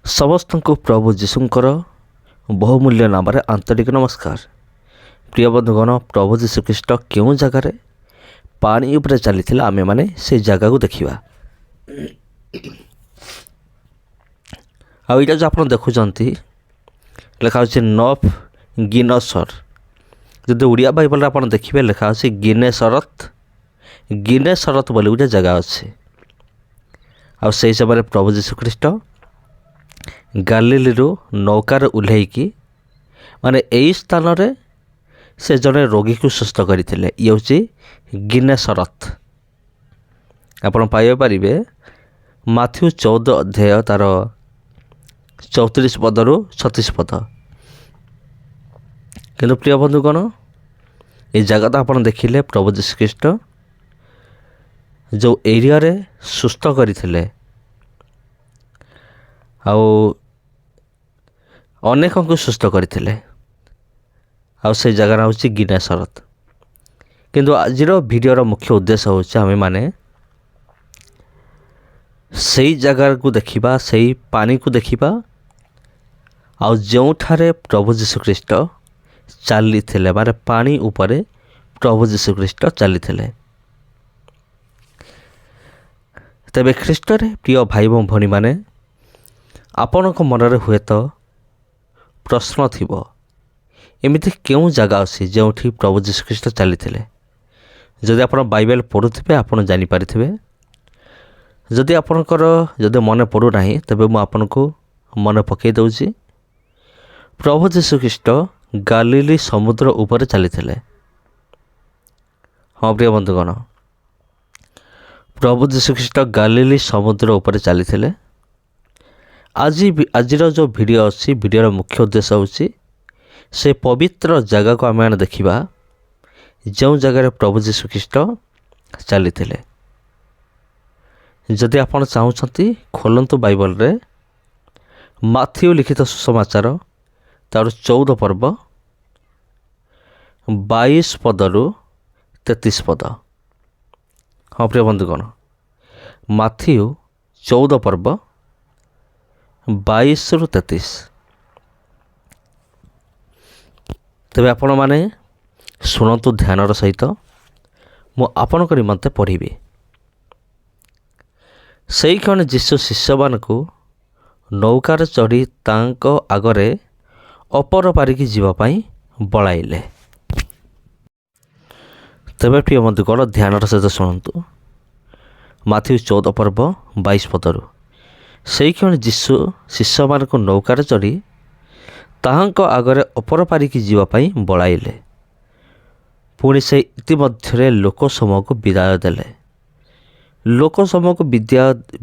ସମସ୍ତଙ୍କୁ ପ୍ରଭୁ ଯୀଶୁଙ୍କର ବହୁମୂଲ୍ୟ ନାମରେ ଆନ୍ତରିକ ନମସ୍କାର। ପ୍ରିୟ ବନ୍ଧୁଗଣ, ପ୍ରଭୁ ଯୀଶୁଖ୍ରୀଷ୍ଟ କେଉଁ ଜାଗାରେ ପାଣି ଉପରେ ଚାଲିଥିଲା ଆମେମାନେ ସେ ଜାଗାକୁ ଦେଖିବା। ଆଉ ଏଇଟା ଯେଉଁ ଆପଣ ଦେଖୁଛନ୍ତି ଲେଖା ହେଉଛି ନଫ୍ ଗିନସର। ଯଦି ଓଡ଼ିଆ ବାଇବଲରେ ଆପଣ ଦେଖିବେ ଲେଖା ଅଛି ଗିନେସରତ ବୋଲି ଗୋଟେ ଜାଗା ଅଛି। ଆଉ ସେହି ସମୟରେ ପ୍ରଭୁ ଯୀଶୁଖ୍ରୀଷ୍ଟ ଗାଲିଲରୁ ନୌକାରେ ଓହ୍ଲାଇକି ଏହି ସ୍ଥାନରେ ସେ ଜଣେ ରୋଗୀକୁ ସୁସ୍ଥ କରିଥିଲେ। ଇଏ ହେଉଛି ଗିନେସରତ। ଆପଣ ପାଇପାରିବେ ମାଥ୍ୟୁ 14 ଅଧ୍ୟାୟ ତା'ର 34 ପଦରୁ 36 ପଦ। କିନ୍ତୁ ପ୍ରିୟ ବନ୍ଧୁଗଣ, এই ଜାଗାଟା ଆପଣ ଦେଖିଲେ ପ୍ରଭୁ ଯୀଶୁଖ୍ରୀଷ୍ଟ ଯେଉଁ ଏରିଆରେ ସୁସ୍ଥ କରିଥିଲେ ଆଉ ଅନେକଙ୍କୁ ସୁସ୍ଥ କରିଥିଲେ, ଆଉ ସେଇ ଜାଗାଟା ହେଉଛି ଗିନେସରତ। କିନ୍ତୁ ଆଜିର ଭିଡ଼ିଓର ମୁଖ୍ୟ ଉଦ୍ଦେଶ୍ୟ ହେଉଛି ଆମେମାନେ ସେଇ ଜାଗାକୁ ଦେଖିବା, ସେଇ ପାଣିକୁ ଦେଖିବା, ଆଉ ଯେଉଁଠାରେ ପ୍ରଭୁ ଯୀଶୁଖ୍ରୀଷ୍ଟ ଚାଲିଥିଲେ, ପାଣି ଉପରେ ପ୍ରଭୁ ଯୀଶୁଖ୍ରୀଷ୍ଟ ଚାଲିଥିଲେ। ତେବେ ଖ୍ରୀଷ୍ଟରେ ପ୍ରିୟ ଭାଇ ଓ ଭଉଣୀମାନେ, ଆପଣଙ୍କ ମନରେ ହୁଏତ ପ୍ରଶ୍ନ ଥିବ, ଏମିତି କେଉଁ ଜାଗା ଅଛି ଯେଉଁଠି ପ୍ରଭୁ ଯୀଶୁଖ୍ରୀଷ୍ଟ ଚାଲିଥିଲେ? ଯଦି ଆପଣ ବାଇବେଲ ପଢ଼ୁଥିବେ ଆପଣ ଜାଣିପାରିଥିବେ। ଯଦି ଆପଣଙ୍କର ମନେ ପଡ଼ୁନାହିଁ ତେବେ ମୁଁ ଆପଣଙ୍କୁ ମନେ ପକାଇ ଦେଉଛି। ପ୍ରଭୁ ଯୀଶୁଖ୍ରୀଷ୍ଟ ଗାଲିଲି ସମୁଦ୍ର ଉପରେ ଚାଲିଥିଲେ। ହଁ ପ୍ରିୟ ବନ୍ଧୁଗଣ, ପ୍ରଭୁ ଯୀଶୁଖ୍ରୀଷ୍ଟ ଗାଲିଲି ସମୁଦ୍ର ଉପରେ ଚାଲିଥିଲେ। ଆଜିର ଯେଉଁ ଭିଡ଼ିଓ ଅଛି, ଭିଡ଼ିଓର ମୁଖ୍ୟ ଉଦ୍ଦେଶ୍ୟ ହେଉଛି ସେ ପବିତ୍ର ଜାଗାକୁ ଆମେମାନେ ଦେଖିବା ଯେଉଁ ଜାଗାରେ ପ୍ରଭୁ ଯୀଶୁଖ୍ରୀଷ୍ଟ ଚାଲିଥିଲେ। ଯଦି ଆପଣ ଚାହୁଁଛନ୍ତି ଖୋଲନ୍ତୁ ବାଇବଲରେ ମାଥ୍ୟୁ ଲିଖିତ ସୁସମାଚାର ତା'ର 14 ପର୍ବ 22 ପଦରୁ 33 ପଦ। ହଁ ପ୍ରିୟ ବନ୍ଧୁଗଣ, ମାଥ୍ୟୁ 14 ପର୍ବ 22ରୁ 33। ତେବେ ଆପଣମାନେ ଶୁଣନ୍ତୁ ଧ୍ୟାନର ସହିତ, ମୁଁ ଆପଣଙ୍କ ନିମନ୍ତେ ପଢ଼ିବି। ସେଇକ୍ଷଣି ଯୀଶୁ ଶିଷ୍ୟମାନଙ୍କୁ ନୌକାରେ ଚଢ଼ି ତାଙ୍କ ଆଗରେ ଅପର ପାରିକି ଯିବା ପାଇଁ ବଳାଇଲେ। ତେବେ ପ୍ରିୟ ବନ୍ଧୁଗଣ, ଧ୍ୟାନର ସହିତ ଶୁଣନ୍ତୁ ମାଥ୍ୟୁ 14 ପର୍ବ 22 ପଦରୁ। ସେଇକ୍ଷଣି ଯୀଶୁ ଶିଷ୍ୟମାନଙ୍କୁ ନୌକାରେ ଚଢ଼ି ତାହାଙ୍କ ଆଗରେ ଅପର ପାରିକି ଯିବା ପାଇଁ ବଳାଇଲେ। ପୁଣି ସେ ଇତିମଧ୍ୟରେ ଲୋକସମୂହକୁ ବିଦାୟ ଦେଲେ। ଲୋକସମୂହକୁ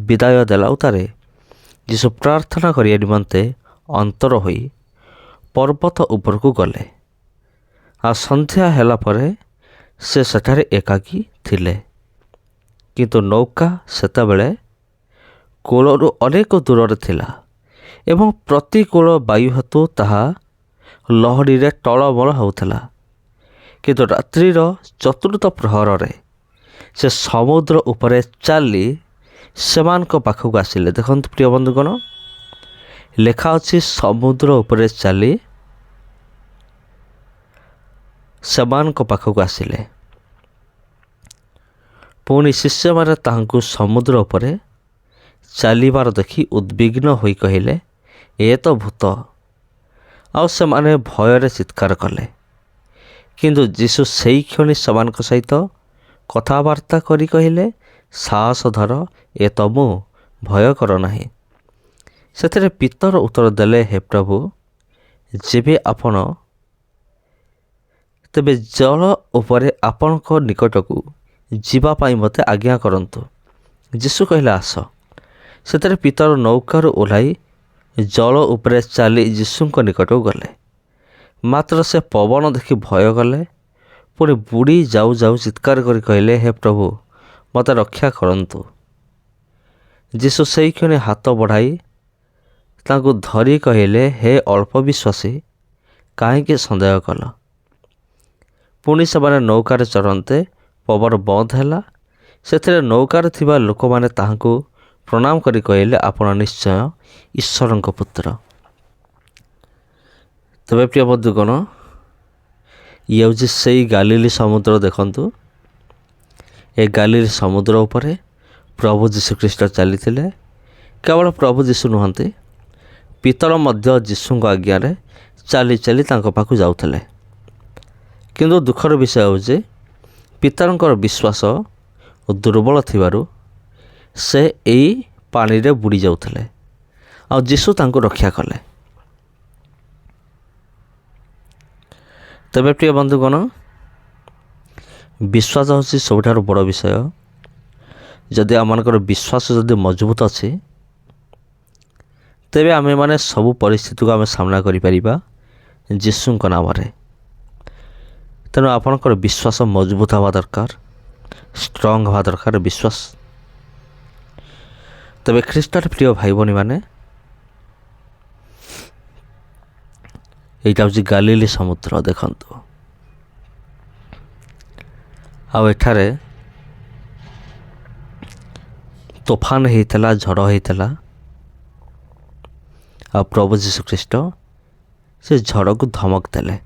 ବିଦାୟ ଦେଲା ଉତ୍ତାରେ ଯୀଶୁ ପ୍ରାର୍ଥନା କରିବା ନିମନ୍ତେ ଅନ୍ତର ହୋଇ ପର୍ବତ ଉପରକୁ ଗଲେ। ଆଉ ସନ୍ଧ୍ୟା ହେଲା ପରେ ସେ ସେଠାରେ ଏକାକୀ ଥିଲେ। କିନ୍ତୁ ନୌକା ସେତେବେଳେ କୂଳରୁ ଅନେକ ଦୂରରେ ଥିଲା ଏବଂ ପ୍ରତିକୂଳ ବାୟୁ ହେତୁ ତାହା ଲହଡ଼ିରେ ଟଳମଳ ହେଉଥିଲା। କିନ୍ତୁ ରାତ୍ରିର ଚତୁର୍ଥ ପ୍ରହରରେ ସେ ସମୁଦ୍ର ଉପରେ ଚାଲି ସେମାନଙ୍କ ପାଖକୁ ଆସିଲେ। ଦେଖନ୍ତୁ ପ୍ରିୟ ବନ୍ଧୁଗଣ, ଲେଖା ଅଛି ସମୁଦ୍ର ଉପରେ ଚାଲି ସେମାନଙ୍କ ପାଖକୁ ଆସିଲେ। ପୁଣି ଶିଷ୍ୟମାନେ ତାହାଙ୍କୁ ସମୁଦ୍ର ଉପରେ ଚାଲିବାର ଦେଖି ଉଦ୍ବିଗ୍ନ ହୋଇ କହିଲେ, ଏ ତ ଭୂତ। ଆଉ ସେମାନେ ଭୟରେ ଚିତ୍କାର କଲେ। କିନ୍ତୁ ଯୀଶୁ ସେଇ କ୍ଷଣି ସେମାନଙ୍କ ସହିତ କଥାବାର୍ତ୍ତା କରି କହିଲେ, ସାହସ ଧର, ଏ ତ ମୁଁ, ଭୟ କର ନାହିଁ। ସେଥିରେ ପିତର ଉତ୍ତର ଦେଲେ, ହେ ପ୍ରଭୁ, ତେବେ ଜଳ ଉପରେ ଆପଣଙ୍କ ନିକଟକୁ ଯିବା ପାଇଁ ମୋତେ ଆଜ୍ଞା କରନ୍ତୁ। ଯୀଶୁ କହିଲେ, ଆସ। ସେଥିରେ ପିତର ନୌକାରୁ ଓହ୍ଲାଇ ଜଳ ଉପରେ ଚାଲି ଯୀଶୁଙ୍କ ନିକଟକୁ ଗଲେ। ମାତ୍ର ସେ ପବନ ଦେଖି ଭୟ କଲେ। ପୁଣି ବୁଡ଼ି ଯାଉ ଯାଉ ଚିତ୍କାର କରି କହିଲେ, ହେ ପ୍ରଭୁ, ମୋତେ ରକ୍ଷା କରନ୍ତୁ। ଯୀଶୁ ସେଇକ୍ଷଣି ହାତ ବଢ଼ାଇ ତାଙ୍କୁ ଧରି କହିଲେ, ହେ ଅଳ୍ପ ବିଶ୍ୱାସୀ, କାହିଁକି ସନ୍ଦେହ କଲ? ପୁଣି ସେମାନେ ନୌକାରେ ଚଢ଼ନ୍ତେ ପବନ ବନ୍ଦ ହେଲା। ସେଥିରେ ନୌକାରେ ଥିବା ଲୋକମାନେ ତାହାଙ୍କୁ ପ୍ରଣାମ କରି କହିଲେ, ଆପଣ ନିଶ୍ଚୟ ଈଶ୍ୱରଙ୍କ ପୁତ୍ର। ତେବେ ପ୍ରିୟ ବନ୍ଧୁଗଣ, ଇଏ ହେଉଛି ସେଇ ଗାଲିଲି ସମୁଦ୍ର। ଦେଖନ୍ତୁ, ଏ ଗାଲିଲି ସମୁଦ୍ର ଉପରେ ପ୍ରଭୁ ଯୀଶୁଖ୍ରୀଷ୍ଟ ଚାଲିଥିଲେ। କେବଳ ପ୍ରଭୁ ଯୀଶୁ ନୁହନ୍ତି, ପିତର ମଧ୍ୟ ଯୀଶୁଙ୍କ ଆଜ୍ଞାରେ ଚାଲି ଚାଲି ତାଙ୍କ ପାଖକୁ ଯାଉଥିଲେ। କିନ୍ତୁ ଦୁଃଖର ବିଷୟ ହେଉଛି, ପିତରଙ୍କର ବିଶ୍ୱାସ ଦୁର୍ବଳ ଥିବାରୁ ସେ ଏଇ ପାଣିରେ ବୁଡ଼ି ଯାଉଥିଲେ, ଆଉ ଯୀଶୁ ତାଙ୍କୁ ରକ୍ଷା କଲେ। ତେବେ ପ୍ରିୟ ବନ୍ଧୁଗଣ, ବିଶ୍ୱାସ ହେଉଛି ସବୁଠାରୁ ବଡ଼ ବିଷୟ। ଯଦି ଆମମାନଙ୍କର ବିଶ୍ୱାସ ଯଦି ମଜବୁତ ଅଛି, ତେବେ ଆମେମାନେ ସବୁ ପରିସ୍ଥିତିକୁ ଆମେ ସାମ୍ନା କରିପାରିବା ଯୀଶୁଙ୍କ ନାମରେ। ତେଣୁ ଆପଣଙ୍କର ବିଶ୍ୱାସ ମଜବୁତ ହେବା ଦରକାର, ଷ୍ଟ୍ରଙ୍ଗ ହେବା ଦରକାର ବିଶ୍ୱାସ। ତେବେ ଖ୍ରୀଷ୍ଟରେ ପ୍ରିୟ ଭାଇ ଭଉଣୀମାନେ, ଏଇଟା ହେଉଛି ଗାଲିଲି ସମୁଦ୍ର। ଦେଖନ୍ତୁ, ଆଉ ଏଠାରେ ତୋଫାନ ହେଇଥିଲା, ଝଡ଼ ହେଇଥିଲା, ଆଉ ପ୍ରଭୁ ଯୀଶୁଖ୍ରୀଷ୍ଟ ସେ ଝଡ଼କୁ ଧମକ ଦେଲେ।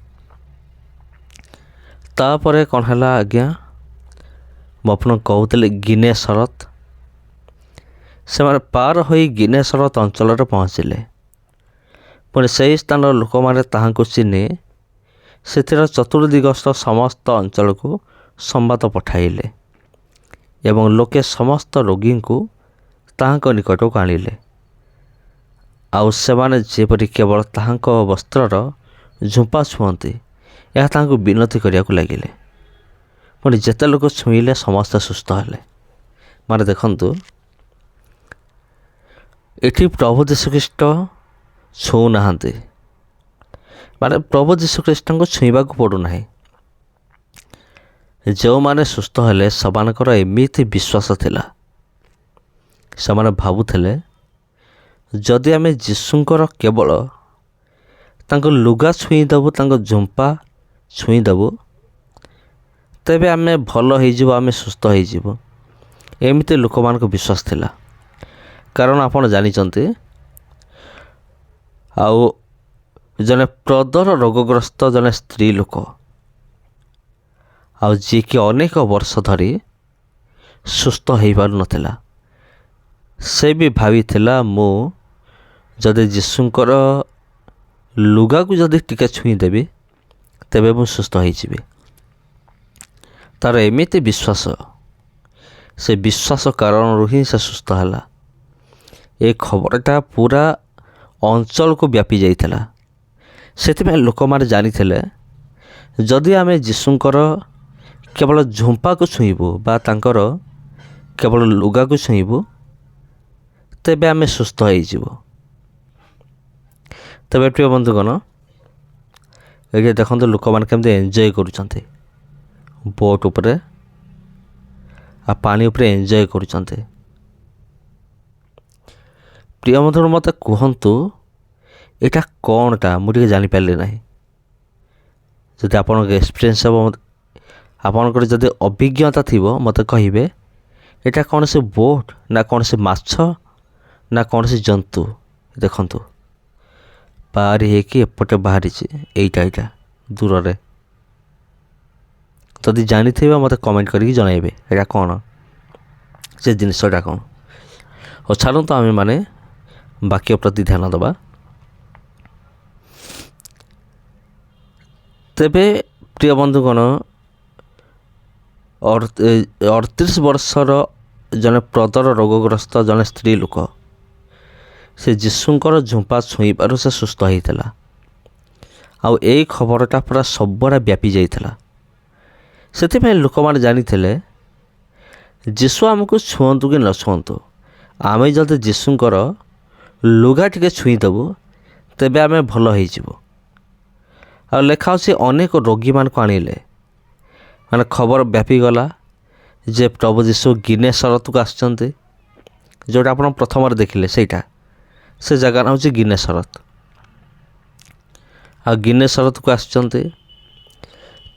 ତାପରେ କ'ଣ ହେଲା ଆଜ୍ଞା, ମୁଁ ଆପଣଙ୍କୁ କହୁଥିଲି ଗିନେସରତ। ସେମାନେ ପାର ହୋଇ ଗିନେସରତ ଅଞ୍ଚଳରେ ପହଞ୍ଚିଲେ। ପୁଣି ସେହି ସ୍ଥାନର ଲୋକମାନେ ତାହାଙ୍କୁ ଚିହ୍ନି ସେଥିର ଚତୁର୍ଦିଗସ୍ଥ ସମସ୍ତ ଅଞ୍ଚଳକୁ ସମ୍ବାଦ ପଠାଇଲେ ଏବଂ ଲୋକେ ସମସ୍ତ ରୋଗୀଙ୍କୁ ତାହାଙ୍କ ନିକଟକୁ ଆଣିଲେ। ଆଉ ସେମାନେ ଯେପରି କେବଳ ତାହାଙ୍କ ବସ୍ତ୍ରର ଝୁମ୍ପା ଛୁଅନ୍ତି, ଏହା ତାହାଙ୍କୁ ବିନତି କରିବାକୁ ଲାଗିଲେ। ପୁଣି ଯେତେ ଲୋକ ଛୁଇଁଲେ ସମସ୍ତେ ସୁସ୍ଥ ହେଲେ। ମାନେ ଦେଖନ୍ତୁ, ଏଠି ପ୍ରଭୁ ଯୀଶୁଖ୍ରୀଷ୍ଟ ଛୁଉଁନାହାନ୍ତି, ମାନେ ପ୍ରଭୁ ଯୀଶୁଖ୍ରୀଷ୍ଟଙ୍କୁ ଛୁଇଁବାକୁ ପଡ଼ୁନାହିଁ। ଯେଉଁମାନେ ସୁସ୍ଥ ହେଲେ ସେମାନଙ୍କର ଏମିତି ବିଶ୍ୱାସ ଥିଲା, ସେମାନେ ଭାବୁଥିଲେ ଯଦି ଆମେ ଯୀଶୁଙ୍କର କେବଳ ତାଙ୍କ ଲୁଗା ଛୁଇଁଦେବୁ, ତାଙ୍କ ଝୁମ୍ପା ଛୁଇଁଦେବୁ, ତେବେ ଆମେ ଭଲ ହେଇଯିବ, ଆମେ ସୁସ୍ଥ ହେଇଯିବ। ଏମିତି ଲୋକମାନଙ୍କ ବିଶ୍ୱାସ ଥିଲା। କାରଣ ଆପଣ ଜାଣିଛନ୍ତି, ଆଉ ଜଣେ ପ୍ରଦର ରୋଗଗ୍ରସ୍ତ ଜଣେ ସ୍ତ୍ରୀ ଲୋକ, ଆଉ ଯିଏକି ଅନେକ ବର୍ଷ ଧରି ସୁସ୍ଥ ହେଇପାରୁନଥିଲା, ସେ ବି ଭାବିଥିଲା ମୁଁ ଯଦି ଯୀଶୁଙ୍କର ଲୁଗାକୁ ଯଦି ଟିକେ ଛୁଇଁଦେବି, ତେବେ ମୁଁ ସୁସ୍ଥ ହେଇଯିବି। ତା'ର ଏମିତି ବିଶ୍ୱାସ, ସେ ବିଶ୍ୱାସ କାରଣରୁ ହିଁ ସେ ସୁସ୍ଥ ହେଲା। ଏ ଖବରଟା ପୁରା ଅଞ୍ଚଳକୁ ବ୍ୟାପି ଯାଇଥିଲା। ସେଥିପାଇଁ ଲୋକମାନେ ଜାଣିଥିଲେ ଯଦି ଆମେ ଯୀଶୁଙ୍କର କେବଳ ଝୁମ୍ପାକୁ ଛୁଇଁବୁ ବା ତାଙ୍କର କେବଳ ଲୁଗାକୁ ଛୁଇଁବୁ, ତେବେ ଆମେ ସୁସ୍ଥ ହେଇଯିବୁ। ତେବେ ପ୍ରିୟ ବନ୍ଧୁଗଣ, ଏଇଠି ଦେଖନ୍ତୁ ଲୋକମାନେ କେମିତି ଏନ୍ଜୟ କରୁଛନ୍ତି, ବୋଟ୍ ଉପରେ ଆଉ ପାଣି ଉପରେ ଏନ୍ଜୟ କରୁଛନ୍ତି। ପ୍ରିୟ ବନ୍ଧୁଗଣ, ମୋତେ କୁହନ୍ତୁ ଏଇଟା କ'ଣଟା? ମୁଁ ଟିକେ ଜାଣିପାରିଲି ନାହିଁ। ଯଦି ଆପଣଙ୍କ ଏକ୍ସପିରିଏନ୍ସ ହେବ, ଆପଣଙ୍କର ଯଦି ଅଭିଜ୍ଞତା ଥିବ, ମୋତେ କହିବେ ଏଇଟା କୌଣସି ବୋଟ୍ ନା କୌଣସି ମାଛ ନା କୌଣସି ଜନ୍ତୁ। ଦେଖନ୍ତୁ, ପାରି ହେଇକି ଏପଟେ ବାହାରିଛି, ଏଇଟା ଦୂରରେ। ଯଦି ଜାଣିଥିବେ ମୋତେ କମେଣ୍ଟ କରିକି ଜଣାଇବେ ଏଇଟା କ'ଣ, ସେ ଜିନିଷଟା କ'ଣ। ହଉ ଛାଡ଼ନ୍ତୁ, ଆମେମାନେ ବାକ୍ୟ ପ୍ରତି ଧ୍ୟାନ ଦେବା। ତେବେ ପ୍ରିୟ ବନ୍ଧୁଗଣ, 38 ବର୍ଷର ଜଣେ ପ୍ରଦର ରୋଗଗ୍ରସ୍ତ ଜଣେ ସ୍ତ୍ରୀ ଲୋକ, ସେ ଯୀଶୁଙ୍କର ଝୁମ୍ପା ଛୁଇଁବାରୁ ସେ ସୁସ୍ଥ ହେଇଥିଲା। ଆଉ ଏଇ ଖବରଟା ପୁରା ସବୁଆଡ଼େ ବ୍ୟାପି ଯାଇଥିଲା। ସେଥିପାଇଁ ଲୋକମାନେ ଜାଣିଥିଲେ ଯୀଶୁ ଆମକୁ ଛୁଅନ୍ତୁ କି ନ ଛୁଅନ୍ତୁ, ଆମେ ଯଦି ଯୀଶୁଙ୍କର ଲୁଗା ଟିକେ ଛୁଇଁଦେବୁ, ତେବେ ଆମେ ଭଲ ହେଇଯିବୁ। ଆଉ ଲେଖା ଅଛି ଅନେକ ରୋଗୀମାନଙ୍କୁ ଆଣିଲେ। ମାନେ ଖବର ବ୍ୟାପିଗଲା ଯେ ପ୍ରଭୁ ଯୀଶୁ ଗିନେସରତକୁ ଆସିଛନ୍ତି। ଯେଉଁଟା ଆପଣ ପ୍ରଥମରେ ଦେଖିଲେ ସେଇଟା, ସେ ଜାଗା ନାଁ ହେଉଛି ଗିନେସରତ। ଆଉ ଗିନେସରତକୁ ଆସିଛନ୍ତି,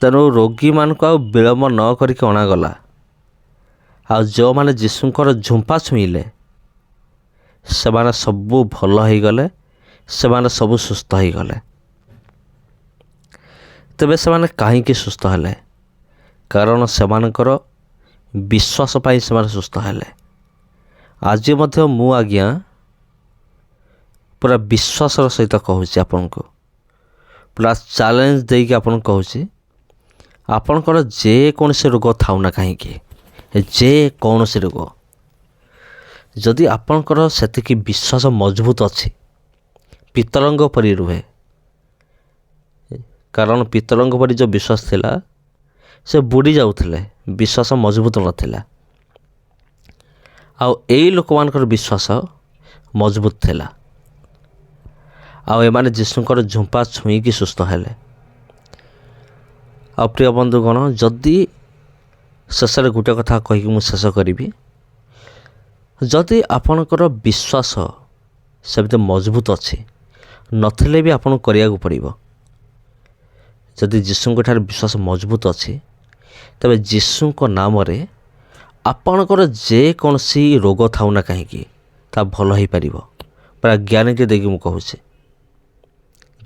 ତେଣୁ ରୋଗୀମାନଙ୍କୁ ଆଉ ବିଳମ୍ବ ନ କରିକି ଅଣାଗଲା। ଆଉ ଯେଉଁମାନେ ଯୀଶୁଙ୍କର ଝୁମ୍ପା ଛୁଇଁଲେ, ସେମାନେ ସବୁ ଭଲ ହୋଇଗଲେ, ସେମାନେ ସବୁ ସୁସ୍ଥ ହୋଇଗଲେ। ତେବେ ସେମାନେ କାହିଁକି ସୁସ୍ଥ ହେଲେ? କାରଣ ସେମାନଙ୍କର ବିଶ୍ୱାସ ପାଇଁ ସେମାନେ ସୁସ୍ଥ ହେଲେ। ଆଜି ମଧ୍ୟ ମୁଁ ଆଜ୍ଞା ପୁରା ବିଶ୍ୱାସର ସହିତ କହୁଛି ଆପଣଙ୍କୁ, ପୁରା ଚ୍ୟାଲେଞ୍ଜ ଦେଇକି ଆପଣଙ୍କୁ କହୁଛି, ଆପଣଙ୍କର ଯେକୌଣସି ରୋଗ ଥାଉ ନା କାହିଁକି, ଯେକୌଣସି ରୋଗ, ଯଦି ଆପଣଙ୍କର ସେତିକି ବିଶ୍ୱାସ ମଜବୁତ ଅଛି, ପିତ୍ତଳଙ୍କ ପରି ରୁହେ। କାରଣ ପିତ୍ତଳଙ୍କ ପରି ଯେଉଁ ବିଶ୍ୱାସ ଥିଲା ସେ ବୁଡ଼ି ଯାଉଥିଲେ, ବିଶ୍ୱାସ ମଜବୁତ ନଥିଲା। ଆଉ ଏଇ ଲୋକମାନଙ୍କର ବିଶ୍ୱାସ ମଜବୁତ ଥିଲା। ଆଉ ଏମାନେ ଯୀଶୁଙ୍କର ଝୁମ୍ପା ଛୁଇଁକି ସୁସ୍ଥ ହେଲେ। ଆଉ ପ୍ରିୟ ବନ୍ଧୁଗଣ, ଯଦି ଶେଷରେ ଗୋଟେ କଥା କହିକି ମୁଁ ଶେଷ କରିବି, ଯଦି ଆପଣଙ୍କର ବିଶ୍ୱାସ ସେମିତି ମଜବୁତ ଅଛି, ନଥିଲେ ବି ଆପଣଙ୍କୁ କରିବାକୁ ପଡ଼ିବ। ଯଦି ଯୀଶୁଙ୍କ ଠାରେ ବିଶ୍ୱାସ ମଜବୁତ ଅଛି, ତେବେ ଯୀଶୁଙ୍କ ନାମରେ ଆପଣଙ୍କର ଯେକୌଣସି ରୋଗ ଥାଉ ନା କାହିଁକି ତାହା ଭଲ ହୋଇପାରିବ। ପୁରା ଗ୍ୟାରେଣ୍ଟି ଦେଇକି ମୁଁ କହୁଛି,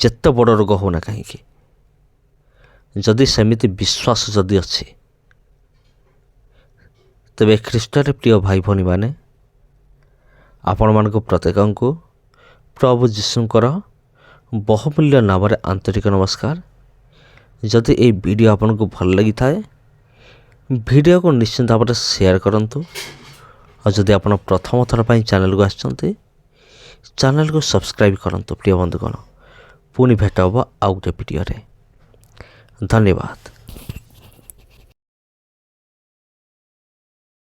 ଯେତେ ବଡ଼ ରୋଗ ହେଉନା କାହିଁକି, ଯଦି ସେମିତି ବିଶ୍ୱାସ ଯଦି ଅଛି, ତେବେ ଖ୍ରୀଷ୍ଟରେ ପ୍ରିୟ ଭାଇ ଭଉଣୀମାନେ, ଆପଣମାନଙ୍କୁ ପ୍ରତ୍ୟେକଙ୍କୁ ପ୍ରଭୁ ଯୀଶୁଙ୍କର ବହୁମୂଲ୍ୟ ନାମରେ ଆନ୍ତରିକ ନମସ୍କାର। ଯଦି ଏହି ଭିଡ଼ିଓ ଆପଣଙ୍କୁ ଭଲ ଲାଗିଥାଏ, ଭିଡ଼ିଓକୁ ନିଶ୍ଚିନ୍ତ ଭାବରେ ସେୟାର କରନ୍ତୁ। ଆଉ ଯଦି ଆପଣ ପ୍ରଥମ ଥର ପାଇଁ ଚ୍ୟାନେଲକୁ ଆସିଛନ୍ତି, ଚ୍ୟାନେଲକୁ ସବସ୍କ୍ରାଇବ୍ କରନ୍ତୁ। ପ୍ରିୟ ବନ୍ଧୁଗଣ, ପୁଣି ଭେଟ ହେବ ଆଉ ଗୋଟେ ଭିଡ଼ିଓରେ। ଧନ୍ୟବାଦ।